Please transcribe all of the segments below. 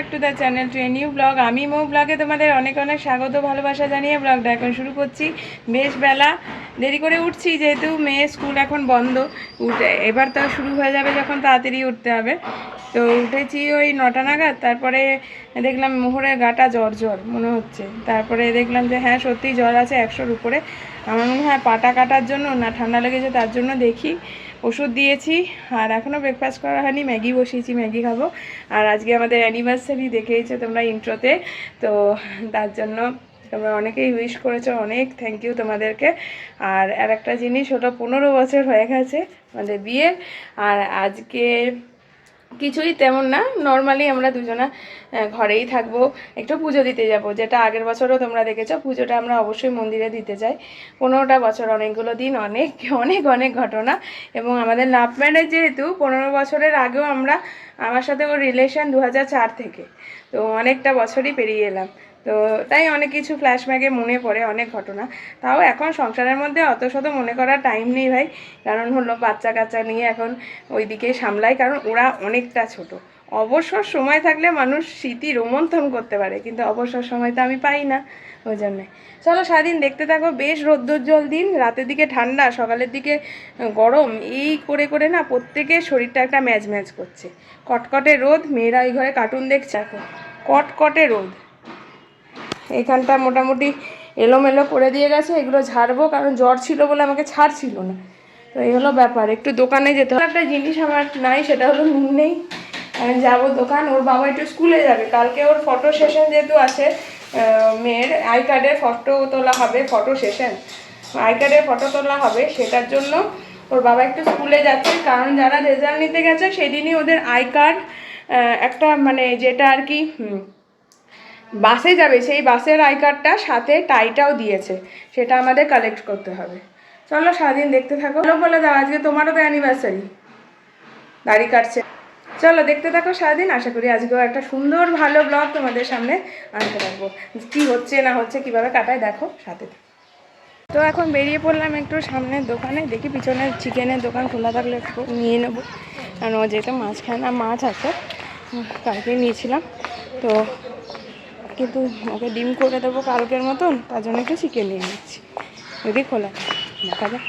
Back to the channel to a new blog. আমি মো ব্লগে তোমাদের অনেক অনেক স্বাগত ভালোবাসা জানিয়ে ব্লগটা এখন শুরু করছি। বেশ বেলা দেরি করে উঠছি, যেহেতু মেয়ে স্কুল এখন বন্ধ, এবার তো শুরু হয়ে যাবে যখন তাড়াতাড়ি উঠতে হবে। তো উঠেছি ওই 9টা নাগাদ। তারপরে দেখলাম মোহরের গাটা জ্বর জ্বর মনে হচ্ছে। তারপরে দেখলাম যে হ্যাঁ সত্যিই জ্বর আছে 100-র উপরে। আমার মনে হয় পাটা কাটার জন্য না ঠান্ডা লেগেছে, তার জন্য দেখি ওষুধ দিয়েছি। আর এখনও ব্রেকফাস্ট করা হয়নি, ম্যাগি বসিয়েছি, ম্যাগি খাবো। আর আজকে আমাদের অ্যানিভার্সারি দেখেইছো তোমরা ইন্ট্রোতে, তো তার জন্য তোমরা অনেকেই উইশ করেছো, অনেক থ্যাংক ইউ তোমাদেরকে। আর একটা জিনিস, ওটা 15 বছর হয়ে গেছে আমাদের বিয়ের। আর আজকে কিছুই তেমন না, নর্মালি আমরা দুজনা ঘরেই থাকবো, একটু পুজো দিতে যাব, যেটা আগের বছরও তোমরা দেখেছো। পুজোটা আমরা অবশ্যই মন্দিরে দিতে চাই। 15টা বছর অনেকগুলো দিন, অনেক অনেক অনেক ঘটনা। এবং আমাদের লাভ ম্যারেজ, যেহেতু 15 বছরের আগেও আমার সাথে ওর রিলেশন 2004 থেকে, তো অনেকটা বছরই পেরিয়ে এলাম। তো তাই অনেক কিছু ফ্ল্যাশব্যাকে মনে পড়ে, অনেক ঘটনা। তাও এখন সংসারের মধ্যে অত শত মনে করার টাইম নেই ভাই, কারণ হলো বাচ্চা কাচ্চা নিয়ে এখন ওইদিকে সামলাই, কারণ ওরা অনেকটা ছোট। অবসর সময় থাকলে মানুষ স্মৃতি রোমন্থন করতে পারে, কিন্তু অবসর সময় তো আমি পাই না, ওই জন্যে। চলো সারাদিন দেখতে থাকো। বেশ রৌদ্রোজ্জ্বল দিন, রাতের দিকে ঠান্ডা, সকালের দিকে গরম, এই করে করে না প্রত্যেকের শরীরটা একটা ম্যাজ ম্যাজ করছে। কটকটে রোদ, মেয়েরা ওই ঘরে কার্টুন দেখছে এখন, কটকটে রোদ। এইখানটা মোটামুটি এলোমেলো করে দিয়ে গেছে, এগুলো ঝাড়বো, কারণ জ্বর ছিল বলে আমাকে ছাড়ছিল না। তো এই হলো ব্যাপার, একটু দোকানে যেতে হবে। একটা জিনিস আমার নাই, সেটা হলো নুন নেই। যাবো দোকান, ওর বাবা একটু স্কুলে যাবে কালকে, ওর ফটো সেশন যেহেতু আছে, মেয়ের আই কার্ডের ফটো তোলা হবে, ফটো সেশন, আই কার্ডের ফটো তোলা হবে, সেটার জন্য ওর বাবা একটু স্কুলে যাচ্ছে। কারণ যারা রেজাল্ট নিতে গেছে সেদিনই ওদের আই কার্ড, একটা মানে যেটা আর কি বাসে যাবে, সেই বাসের আই কার্ডটা সাথে টাইটাও দিয়েছে, সেটা আমাদের কালেক্ট করতে হবে। চলো সারাদিন দেখতে থাকো। বলে দাও, আজকে তোমারও তো অ্যানিভার্সারি, দাড়ি কাটছে। চলো দেখতে থাকো সারাদিন, আশা করি আজকেও একটা সুন্দর ভালো ব্লগ তোমাদের সামনে আনতে পারবো। কী হচ্ছে না হচ্ছে, কীভাবে কাটায়, দেখো সাথে। তো এখন বেরিয়ে পড়লাম একটু সামনের দোকানে, দেখি পিছনে চিকেনের দোকান খোলা থাকলে একটু নিয়ে নেবো, কারণ ও যেহেতু মাছ খায় না, মাছ আছে কালকে নিয়েছিলাম, তো কিন্তু ওকে ডিম করে দেবো কালকের মতন, তার জন্য একটু চিকেন নিয়ে নিচ্ছি, যদি খোলা দেখা যাক।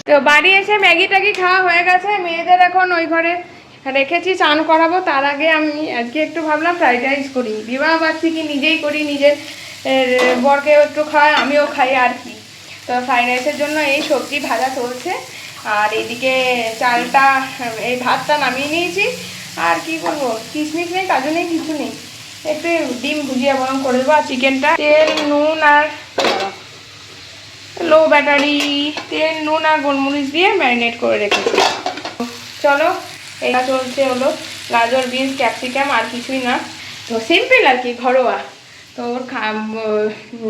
তো বাড়ি এসে ম্যাগি ট্যাগি খাওয়া হয়ে গেছে, মেয়েদের এখন ওই ঘরে রেখেছি, চান করাবো। তার আগে আমি আজকে একটু ভাবলাম ফ্রাইড রাইস করি, বিবাহ বার্ষিকী নিজেই করি, নিজের বরকেও একটু খাই, আমিও খাই আর কি। তো ফ্রাইড রাইসের জন্য এই সবজি ভাজা চলছে, আর এদিকে চালটা, এই ভাতটা নামিয়ে নিয়েছি। আর কি করবো, কিশমিশ নেই, কাজু নেই, কিছু নেই, একটু ডিম ভুজিয়া বরং করে দেবো। আর চিকেনটা তেল নুন আর লো ব্যাটারি, তেল নুন আর গোলমরিচ দিয়ে ম্যারিনেট করে রেখেছি। চলো, এটা চলছে হলো গাজর বিনস ক্যাপসিকাম, আর কিছুই না, তো সিম্পল আর কি, ঘরোয়া। তো ওর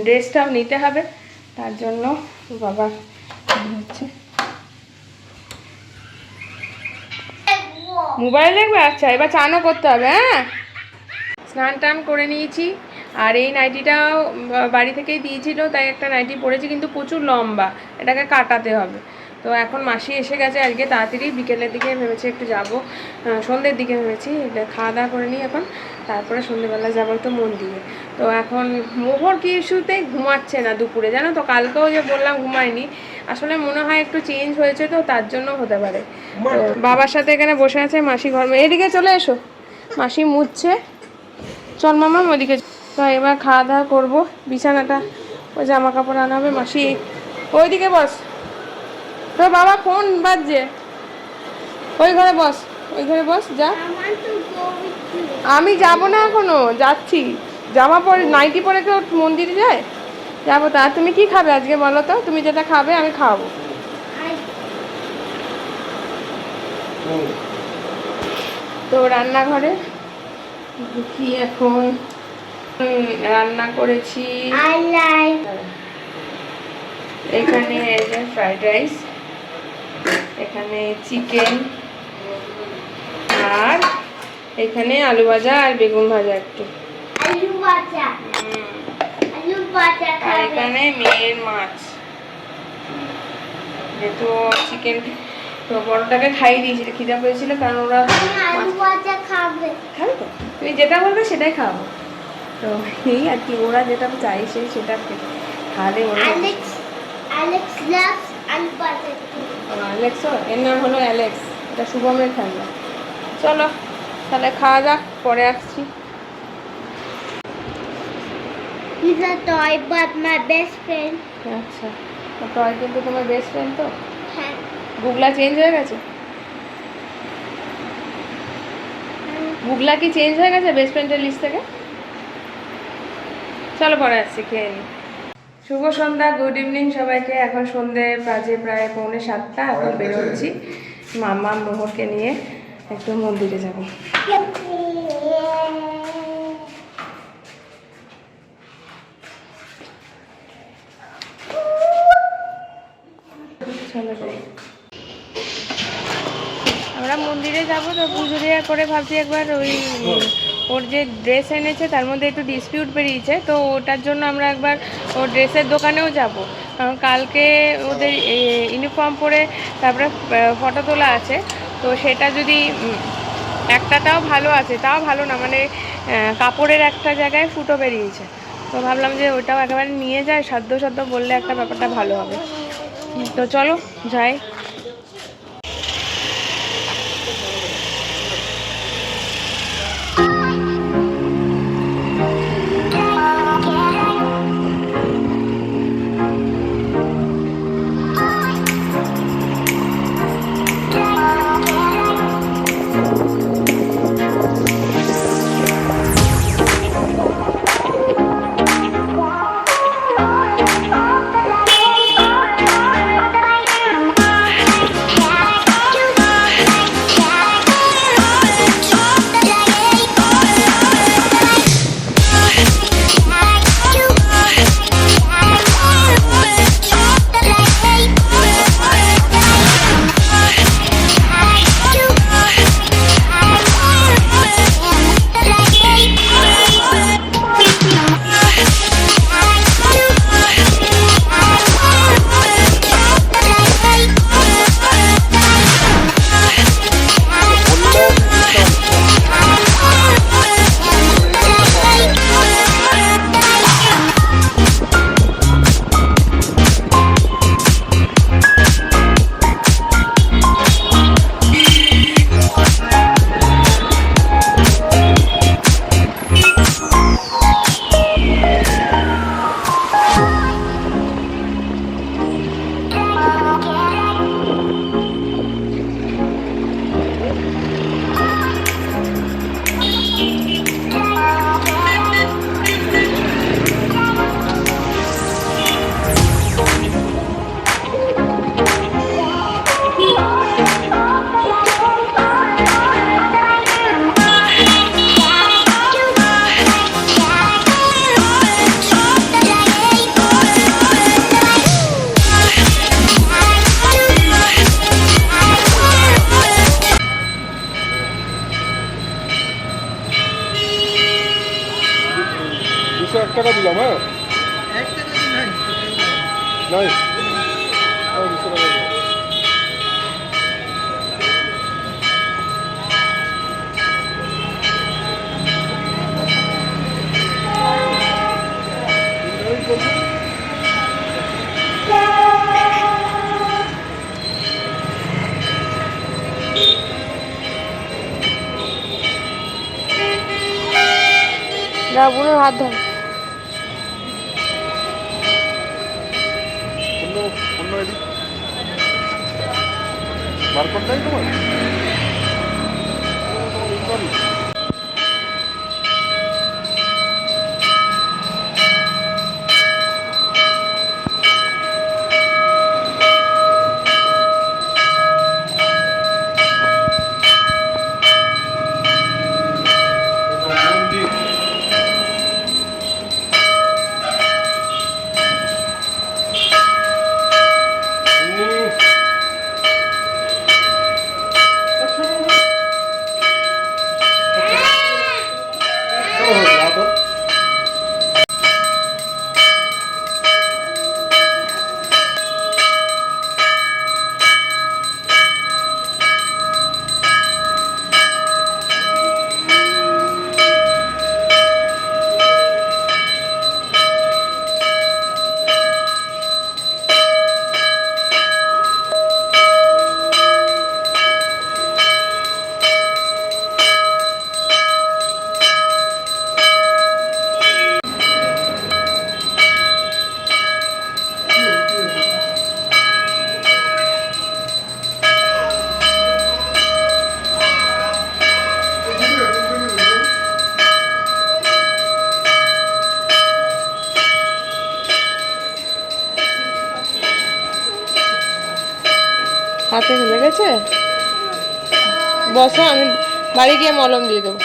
ড্রেসটাও নিতে হবে, তার জন্য বাবা হচ্ছে মোবাইল দেখবে। আচ্ছা, এবার চানও করতে হবে। হ্যাঁ, স্নান টান করে নিয়েছি। আর এই নাইটিটাও বাড়ি থেকেই দিয়েছিল, তাই একটা নাইটি পরেছি, কিন্তু প্রচুর লম্বা, এটাকে কাটাতে হবে। তো এখন মাসি এসে গেছে আজকে তাড়াতাড়ি, বিকেলের দিকে ভেবেছি একটু যাব, সন্ধ্যের দিকে ভেবেছি, খাওয়া দাওয়া করে নিই এখন, তারপরে সন্ধ্যেবেলা যাবো একটু মন্দিরে। তো এখন মোহর কি ইস্যুতে ঘুমাচ্ছে না দুপুরে, জানো তো, কালকেও যে বললাম ঘুমায়নি, আসলে মনে হয় একটু চেঞ্জ হয়েছে তো তার জন্য হতে পারে। তো বাবার সাথে এখানে বসে আছে, মাসি ঘর, এদিকে চলে এসো, মাসি মুছছে, চল মামা ওদিকে। তো এবার খাওয়া দাওয়া করবো, বিছানাটা ওই জামা কাপড় আনা হবে, মাসি ওইদিকে বস, তো বাবা ফোন বাজছে, ওই ঘরে বস, ওই ঘরে বস, যা। আমি যাব না এখনো, যাচ্ছি, জামা পরে নাইটি পরে কেউ মন্দিরে যায়, যাবো। তা তুমি কি খাবে আজকে বলো তো, তুমি যেটা খাবে আমি খাওয়াবো। তো রান্নাঘরে কি এখন রান্না করেছি, এখানে ফ্রাইড রাইস, এখানে চিকেন, আর এখানে আলু ভাজা আর বেগুন ভাজা, একটু আলু ভাজা, আর এখানে মেয়ের মাছ, যেহেতু চিকেন তো বড়টাকে খাইয়ে দিয়েছিল, খিদা পেয়েছিল, কারণ ওরা খাবে তো, তুমি যেটা বলবে সেটাই খাবো। তো এই আর কি, ওরা যেটা চাইছে সেটা খাবে। অ্যালেক্স, এর নাম হলো অ্যালেক্স, এটা শুভমের খেলনা। চলো তাহলে খাওয়া যাক, পরে আসছি। He's a toy but my best friend. আচ্ছা, টয় কিন্তু তোমার বেস্ট ফ্রেন্ড তো? হ্যাঁ। গুগলা চেঞ্জ হয়ে গেছে? গুগলা কি চেঞ্জ হয়ে গেছে বেস্ট ফ্রেন্ডের লিস্ট থেকে? চলো পরে আসছি, খেয়ে নিই। শুভ সন্ধ্যা, গুড ইভিনিং সবাইকে। এখন সন্ধ্যে বাজে প্রায় 6:45, এখন বেরোচ্ছি মামা মোহরকে নিয়ে একটু মন্দিরে যাব। চলো যাই, আমরা মন্দিরে যাবো তো পুজো দেওয়ার পরে ভাবছি একবার ওই ওর যে ড্রেস এনেছে তার মধ্যে একটু ডিসপিউট বেরিয়েছে, তো ওটার জন্য আমরা একবার ওর ড্রেসের দোকানেও যাব, কারণ কালকে ওদের ইউনিফর্ম পরে তারপরে ফটো তোলা আছে, তো সেটা যদি একটাটাও ভালো আছে, তাও ভালো না, মানে কাপড়ের একটা জায়গায় ফুটো বেরিয়েছে, তো ভাবলাম যে ওটাও একেবারে নিয়ে যায়, সাধ্য সাধ্য বললে একটা ব্যাপারটা ভালো হবে। তো চলো যাই। টাকা দিলাম, হ্যাঁ নাই যা বুড়োর হাত ধর। অন্য অন্য এদিক বারকোড নাই তোমার? তোমার ইনভ্যালিড। হাতে লেগেছে? বসো, আমি বাড়ি গিয়ে মলম দিয়ে দেবো।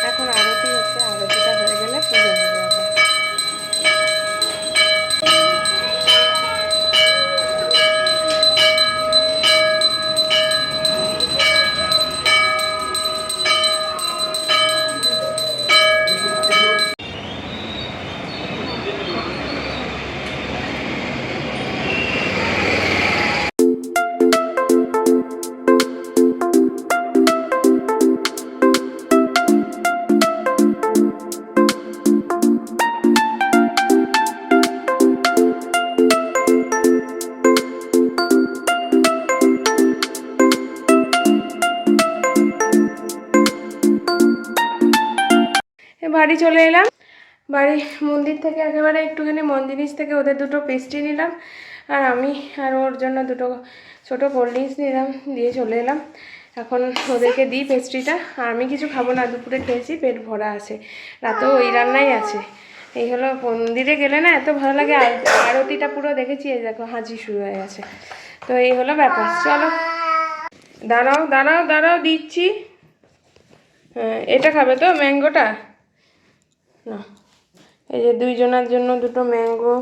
এখন আরতি হচ্ছে, আরতিটা হয়ে গেলে পুজো হয়ে যাবে। বাড়ি চলে এলাম। বাড়ি মন্দির থেকে একেবারে একটুখানি মন্দির থেকে ওদের দুটো পেস্ট্রি নিলাম, আর আমি আর ওর জন্য দুটো ছোটো কোল্ড ড্রিঙ্কস নিলাম, দিয়ে চলে এলাম। এখন ওদেরকে দিই পেস্ট্রিটা, আর আমি কিছু খাবো না, দুপুরে খেয়েছি, পেট ভরা আছে, রাতেও ওই রান্নাই আছে। এই হলো, মন্দিরে গেলে না এত ভালো লাগে। আরতিটা পুরো দেখেছি, এই দেখো হাঁচি শুরু হয়ে গেছে। তো এই হলো ব্যাপার। চলো, দাঁড়াও দাঁড়াও দাঁড়াও, দিচ্ছি। হ্যাঁ, এটা খাবে তো ম্যাঙ্গোটা? না, এই যে দুইজনের জন্য দুটো ম্যাঙ্গো,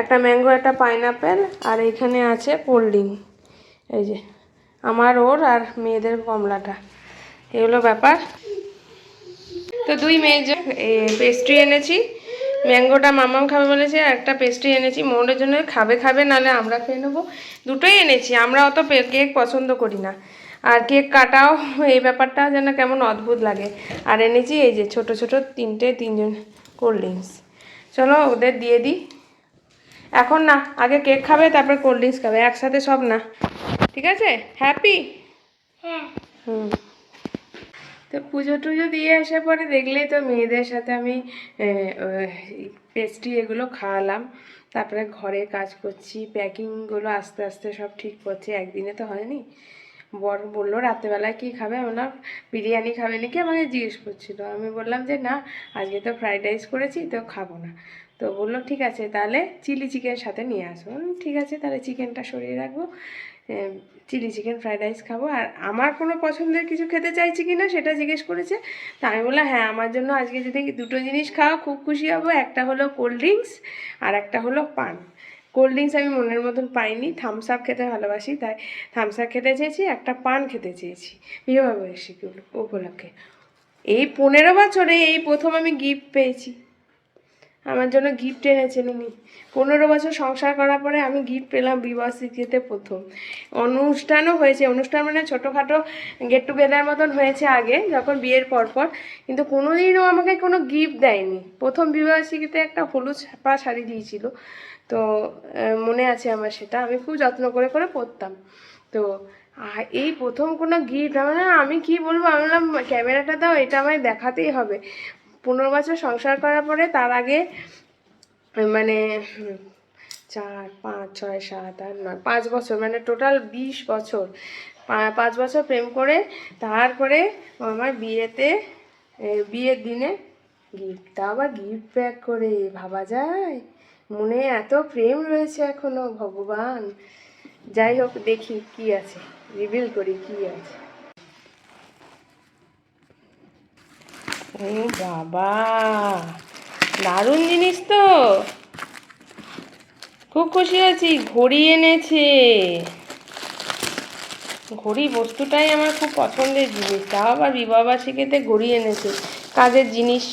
একটা ম্যাঙ্গো একটা পাইনাপেল, আর এখানে আছে কোল্ড ড্রিঙ্ক। এই যে আমার, ওর আর মেয়েদের কমলাটা। এগুলো ব্যাপার। তো দুই মেয়ের জন্য পেস্ট্রি এনেছি, ম্যাঙ্গোটা মামাম খাবে বলেছে, একটা পেস্ট্রি এনেছি মোড়ের জন্য, খাবে খাবে নাহলে আমরা খেয়ে নেবো। দুটোই এনেছি, আমরা অত কেক পছন্দ করি না, আর কেক কাটাও এই ব্যাপারটা যেন কেমন অদ্ভুত লাগে। আর এনেছি এই যে ছোট ছোট তিনজন কোল্ড ড্রিঙ্কস। চলো ওদের দিয়ে দিই। এখন না, আগে কেক খাবে তারপর কোল্ড ড্রিঙ্কস খাবে, একসাথে সব না, ঠিক আছে? হ্যাপি? হ্যাঁ। হুম। তো পুজো টুজো দিয়ে আসার পরে দেখলেই তো, মেয়েদের সাথে আমি পেস্ট্রি এগুলো খাওয়ালাম, তারপরে ঘরে কাজ করছি, প্যাকিংগুলো আস্তে আস্তে সব ঠিক করছি, একদিনে তো হয়নি। বর বললো রাত্রেবেলায় কী খাবে, আমরা বিরিয়ানি খাবে নাকি আমাকে জিজ্ঞেস করছিল। আমি বললাম যে না, আজকে তো ফ্রাইড রাইস করেছি, তো খাবো না। তো বললো ঠিক আছে, তাহলে চিলি চিকেন সাথে নিয়ে আসবো। ঠিক আছে, তাহলে চিকেনটা সরিয়ে রাখবো, চিলি চিকেন ফ্রাইড রাইস খাবো। আর আমার কোনো পছন্দের কিছু খেতে চাইছি কি না সেটা জিজ্ঞেস করেছে। তা আমি বললাম হ্যাঁ, আমার জন্য আজকে যদি দুটো জিনিস খাওয়া খুব খুশি হব, একটা হলো কোল্ড ড্রিঙ্কস আর একটা হলো পান। কোল্ড ড্রিঙ্কস আমি মনের মতন পাইনি, থামস আপ খেতে ভালোবাসি, তাই থামস আপ খেতে চেয়েছি, একটা পান খেতে চেয়েছি বিবাহবার্ষিকী উপলক্ষে। এই 15 বছরে এই প্রথম আমি গিফট পেয়েছি, আমার জন্য গিফট এনেছেন উনি। 15 বছর সংসার করার পরে আমি গিফট পেলাম বিবাহবার্ষিকীতে প্রথম। অনুষ্ঠানও হয়েছে, অনুষ্ঠান মানে ছোটোখাটো গেট টুগেদার মতন হয়েছে আগে যখন বিয়ের পরপর, কিন্তু কোনোদিনও আমাকে কোনো গিফট দেয়নি। প্রথম বিবাহবার্ষিকীতে একটা হলুদ ছাপা শাড়ি দিয়েছিল, তো মনে আছে আমার, সেটা আমি খুব যত্ন করে করে পরতাম। তো এই প্রথম কোনো গিফট আমি কি বলবো, আমি বললাম ক্যামেরাটা দাও, এটা আমায় দেখাতেই হবে। 15 বছর সংসার করার পরে, তার আগে মানে 4, 5, 6, 7, 8, 9, 5 বছর, মানে টোটাল 20 বছর, 5 বছর প্রেম করে তারপরে আমার বিয়ের দিনে গিফট, তা আবার গিফট প্যাক করে, ভাবা যায়? মনে এত প্রেম রয়েছে এখনো, ভগবান। যাই হোক, দেখি কি আছে, রিভিল করি কি আছে। ও বাবা, দারুণ জিনিস তো, খুব খুশি হয়েছি। ঘড়ি এনেছে, ঘড়ি বস্তুটাই আমার খুব পছন্দের জিনিস, তাও আবার বিবাহবার্ষিকীতে ঘড়ি এনেছে। কাজের জিনিস,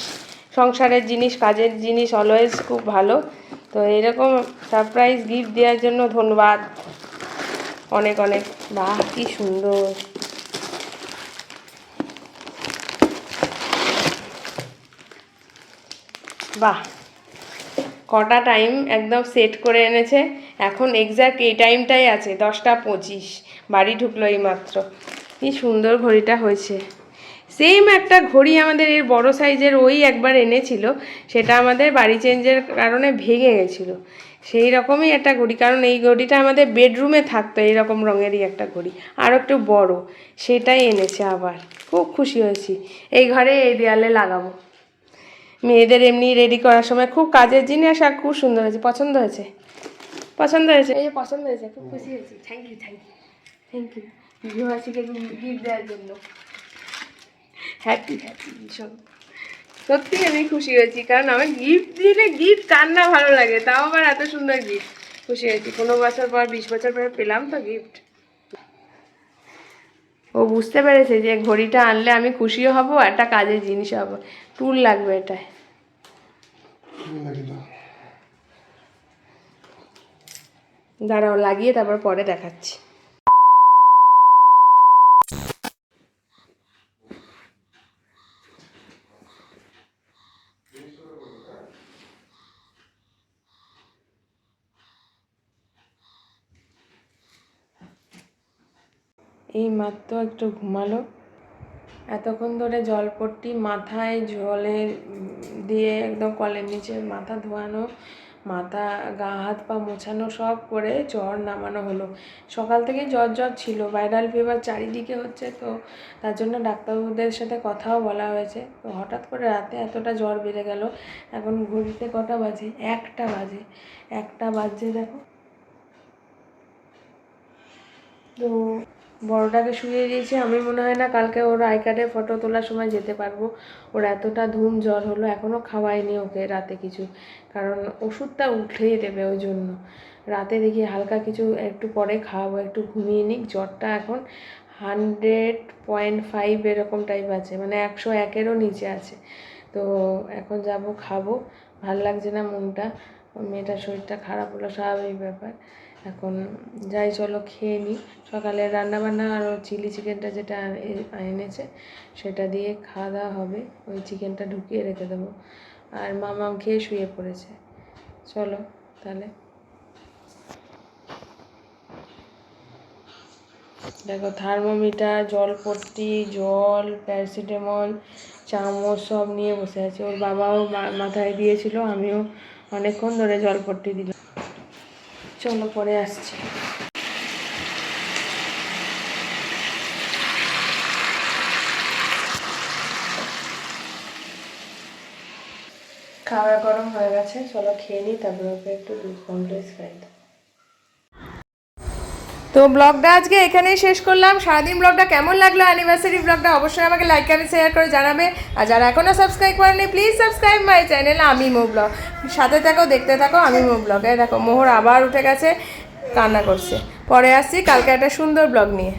সংসারের জিনিস, কাজের জিনিস অলওয়েজ খুব ভালো। তো এরকম সারপ্রাইজ গিফট দেওয়ার জন্য ধন্যবাদ অনেক অনেক। বাহ, কি সুন্দর। বাহ, কটা টাইম একদম সেট করে এনেছে। এখন এক্স্যাক্ট এই টাইমটাই আছে, 10টা 25, বাড়ি ঢুকলো এই মাত্র। কি সুন্দর ঘড়িটা হয়েছে। সেম একটা ঘড়ি আমাদের এর বড় সাইজের ওই একবার এনেছিল, সেটা আমাদের বাড়ি চেঞ্জের কারণে ভেঙে গেছিলো। সেই রকমই একটা ঘড়ি, কারণ এই ঘড়িটা আমাদের বেডরুমে থাকতো, এইরকম রঙেরই একটা ঘড়ি, আর একটু বড়, সেটাই এনেছে আবার। খুব খুশি হয়েছি। এই ঘরে এই দেয়ালে লাগাবো। মেয়েদের এমনি রেডি করার সময় খুব কাজের জিনিস, আর খুব সুন্দর হয়েছে। পছন্দ হয়েছে, পছন্দ হয়েছে, এই যে পছন্দ হয়েছে, খুব খুশি হয়েছি। Thank you, thank you, thank you বিবাহবার্ষিকীকে গিফট দেওয়ার জন্য। হ্যাপি হ্যাপি ভীষণ, সত্যি আমি খুশি হয়েছি, কারণ আমার গিফট দিলে, গিফট কার না ভালো লাগে, তাও আবার এত সুন্দর গিফট। খুশি হয়েছি, 15 বছর পর, 20 বছর পরে পেলাম তো গিফট। ও বুঝতে পেরেছে যে ঘড়িটা আনলে আমি খুশিও হব, একটা কাজের জিনিস হবো। টুল লাগবে এটায়। দাঁড়াও, লাগিয়ে তারপর পরে দেখাচ্ছি। এই মাত্র একটু ঘুমালো, এতক্ষণ ধরে জলপট্টি মাথায় জলে দিয়ে একদম কলের নিচে মাথা ধোয়ানো, মাথা গা হাত পা মোছানো সব করে জ্বর নামানো হলো। সকাল থেকে জ্বর জ্বর ছিল, ভাইরাল ফিভার চারিদিকে হচ্ছে, তো তার জন্য ডাক্তারবাবুদের সাথে কথাও বলা হয়েছে। তো হঠাৎ করে রাতে এতটা জ্বর বেড়ে গেল। এখন ঘড়িতে কটা বাজে? 1টা বাজে, 1টা বাজছে দেখো। তো বড়টাকে শুয়ে দিয়েছি। আমি মনে হয় না কালকে ওর আই কার্ডের ফটো তোলার সময় যেতে পারবো, ওর এতটা ধুম জ্বর হলো। এখনও খাওয়াইনি ওকে রাতে কিছু, কারণ ওষুধটা উঠেই দেবে, ওই জন্য রাতে দেখি হালকা কিছু একটু পরে খাওয়াবো, একটু ঘুমিয়ে নিক। জ্বরটা এখন 100.5 এরকম টাইপ আছে, মানে 101-এরও নিচে আছে। তো এখন যাব, খাবো। ভাল লাগছে না মনটা, মেয়েটার শরীরটা খারাপ হলো, স্বাভাবিক ব্যাপার। এখন যাই, চলো খেয়ে নিই। সকালে রান্নাবান্না আর চিলি চিকেনটা যেটা এনেছে সেটা দিয়ে খাওয়া দাওয়া হবে। ওই চিকেনটা ঢুকিয়ে রেখে দেবো। আর মামাম খেয়ে শুয়ে পড়েছে। চলো তাহলে। দেখো, থার্মোমিটার, জলপট্টি, জল, প্যারাসিটামল, চামচ সব নিয়ে বসে আছে। ওর বাবাও মাথায় দিয়েছিল, আমিও অনেকক্ষণ ধরে জলপট্টি দিলাম। চলো পরে আসছি। খাবার গরম হয়ে গেছে, চলো খেয়ে নিই, তারপরে ওকে একটু দুধ কমপ্লেক্স খাই। তো ব্লগটা আজকে এখানেই শেষ করলাম। সারাদিন ব্লগটা কেমন লাগলো, অ্যানিভার্সারি ব্লগটা, অবশ্যই আমাকে লাইক কমেন্ট শেয়ার করে জানাবে। আর যারা এখনও সাবস্ক্রাইব করেনি, প্লিজ সাবস্ক্রাইব মাই চ্যানেল আমি মো ব্লগ। সাথে থাকো, দেখতে থাকো আমি মো ব্লগে। দেখো মোহর আবার উঠে গেছে, কান্না করছে। পরে আসছি কালকে একটা সুন্দর ব্লগ নিয়ে।